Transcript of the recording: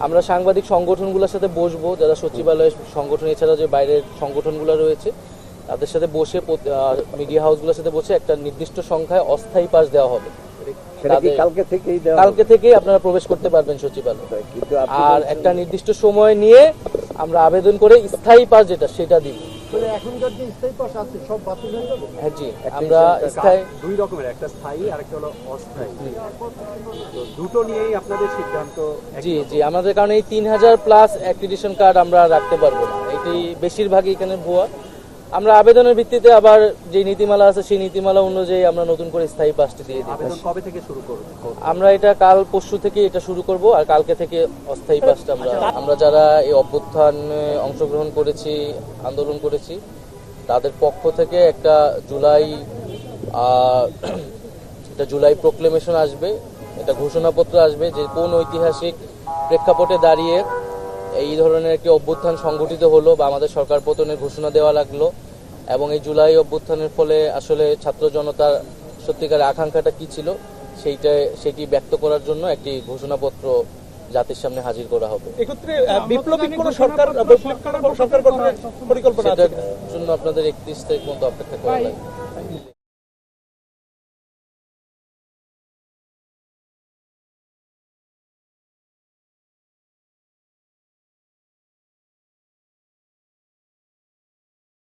আমরা সাংবাদিক সংগঠনগুলোর সাথে বসবো, যারা সচিবালয়ের সংগঠন এছাড়া যে বাইরের সংগঠনগুলো রয়েছে তাদের সাথে বসে মিডিয়া হাউসগুলোর সাথে বসে একটা নির্দিষ্ট সংখ্যায় অস্থায়ী পাস দেওয়া হবে। কালকে থেকেই আপনারা প্রবেশ করতে পারবেন সচিবালয়, আর একটা নির্দিষ্ট সময় নিয়ে আমরা আবেদন করে স্থায়ী পাস যেটা সেটা দিব। এখনকার যে স্থায়ী পাস আছে সব বাতিল হয়ে যাবে? হ্যাঁ জি, আমরা স্থায়ী দুই রকমের, একটা স্থায়ী আর একটা হলো অস্থায়ী, তো দুটো নিয়েই আপনাদের সিদ্ধান্ত? জি জি, আমাদের কারণে এই 3000+ অ্যাক্রিডিটেশন কার্ড আমরা রাখতে পারবো না, এটি বেশিরভাগই এখানে ভুয়া। আমরা আবেদনের ভিত্তিতে আবার যে নীতিমালা আছে সেই নীতিমালা অনুযায়ী আমরা নতুন করে স্থায়ী পাসটি দিয়ে দিই। আবেদন কবে থেকে শুরু করব? আমরা এটা কাল পরশু থেকে এটা শুরু করব, আর কালকে থেকে অস্থায়ী পাসটা আমরা যারা এই অভ্যুত্থানে অংশগ্রহণ করেছি, আন্দোলন করেছি, তাদের পক্ষ থেকে একটা জুলাই প্রোক্লেমেশন আসবে, এটা ঘোষণাপত্র আসবে যে কোন ঐতিহাসিক প্রেক্ষাপটে দাঁড়িয়ে এই ধরনের একটি অভ্যুত্থান সংগঠিত হলো বা আমাদের সরকার পতনের ঘোষণা দেওয়া লাগলো, এবং এই জুলাই অভ্যুত্থানের ফলে আসলে ছাত্র জনতার সত্যিকার আকাঙ্ক্ষাটা কি ছিল সেটি ব্যক্ত করার জন্য একটি ঘোষণাপত্র জাতির সামনে হাজির করা হবে। এক্ষেত্রে বিপ্লবী কোন সরকার গঠনের পরিকল্পনা আছে? সেটার জন্য আপনাদের 31 তারিখ পর্যন্ত অপেক্ষা করা লাগবে।